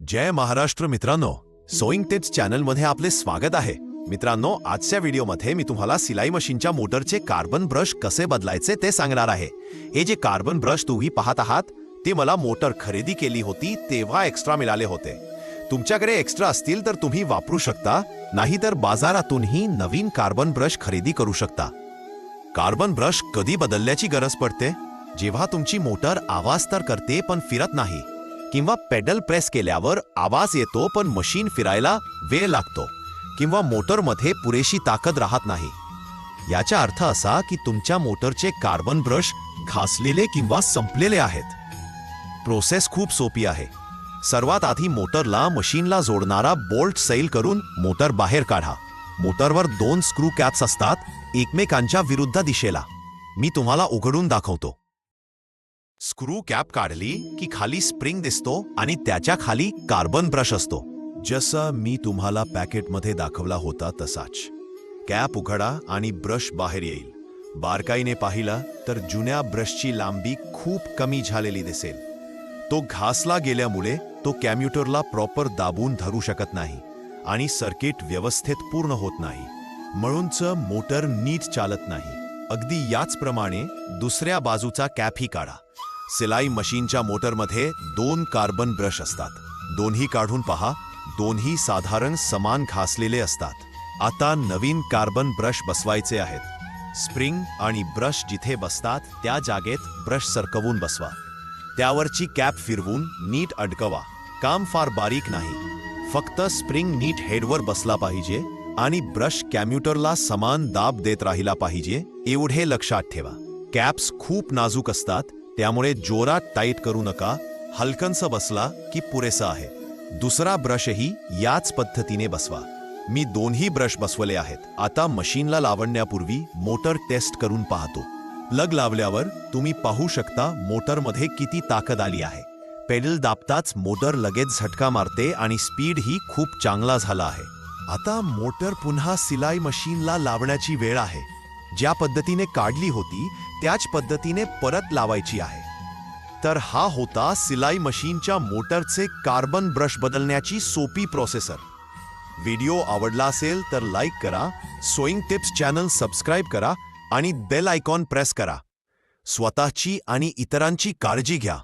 जय महाराष्ट्र मित्रांनो, sowing tips चॅनलमध्ये आपले स्वागत आहे. मित्रांनो, आजच्या व्हिडिओमध्ये मी तुम्हाला सिलाई मशीनच्या मोटरचे कार्बन ब्रश कसे बदलायचे ते सांगणार आहे. हे जे कार्बन ब्रश तुम्ही पाहत आहात ते मला मोटर खरेदी केली होती तेव्हा एक्स्ट्रा मिळाले होते. तुमच्याकडे एक्स्ट्रा असतील तर तुम्ही वापरू शकता, नाहीतर बाजारातूनही नवीन कार्बन ब्रश खरेदी करू शकता. कार्बन ब्रश कधी बदलण्याची गरज पडते? जेव्हा तुमची मोटर आवाज तर करते पण फिरत नाही, किंवा पेडल प्रेस केल्यावर आवाज येतो पण मशीन फिरायला वेळ लागतो, किंवा मोटरमध्ये पुरेशी ताकद राहत नाही. याचा अर्थ असा की तुमच्या मोटरचे कार्बन ब्रश घासलेले किंवा संपलेले आहेत. प्रोसेस खूप सोपी आहे. सर्वात आधी मोटरला मशीनला जोडणारा बोल्ट सैल करून मोटर बाहेर काढा. मोटरवर 2 स्क्रू कॅप्स असतात, एकमेकांच्या विरुद्ध दिशेला. मी तुम्हाला उघडून दाखवतो. स्क्रू कॅप काढली की खाली स्प्रिंग दिसतो आणि त्याच्या खाली कार्बन ब्रश असतो, जसं मी तुम्हाला पॅकेटमध्ये दाखवला होता तसाच. कॅप उघडा आणि ब्रश बाहेर येईल. बारकाईने पाहिला तर जुन्या ब्रशची लांबी खूप कमी झालेली दिसेल. तो घासला गेल्यामुळे तो कॅम्युटरला प्रॉपर दाबून धरू शकत नाही आणि सर्किट व्यवस्थेत पूर्ण होत नाही, म्हणूनच मोटर नीट चालत नाही. अगदी याचप्रमाणे दुसऱ्या बाजूचा कॅपही काढा. सिलाई मशीनच्या मोटरमध्ये 2 कार्बन ब्रश असतात. दोन्ही काढून पहा, दोन्ही साधारण समान घासलेले असतात. आता नवीन कार्बन ब्रश बसवायचे आहेत. स्प्रिंग आणि ब्रश जिथे बसतात त्या जागेत ब्रश सरकवून बसवा. त्यावरची कॅप फिरवून नीट अडकवा. काम फार बारीक नाही, फक्त स्प्रिंग नीट हेडवर बसला पाहिजे आणि ब्रश कॅम्युटरला समान दाब देत राहिला पाहिजे, एवढे लक्षात ठेवा. कॅप्स खूप नाजूक असतात, त्यामुळे जोरात टाईट करू नका. हलकंसं बसला की पुरेसा आहे. दुसरा ब्रशही याच पद्धतीने बसवा. मी दोन्ही ब्रश बसवले आहेत. आता मशीनला लावण्यापूर्वी मोटर टेस्ट करून पाहतो. प्लग लावल्यावर तुम्ही पाहू शकता मोटरमध्ये किती ताकद आली आहे. पेडल दाबताच मोटर लगेच झटका मारते आणि स्पीड ही खूप चांगला झाला आहे. आता मोटर पुन्हा सिलाई मशीनला लावण्याची वेळ आहे. ज्या पद्धतीने काढली होती त्याच पद्धतीने परत लावायची आहे. तर हा होता सिलाई मशीनच्या मोटरचे कार्बन ब्रश बदलण्याची सोपी प्रोसेसर. व्हिडिओ आवडला असेल तर लाईक करा, सोईंग टिप्स चॅनल सबस्क्राईब करा आणि बेल आयकॉन प्रेस करा. स्वतःची आणि इतरांची काळजी घ्या.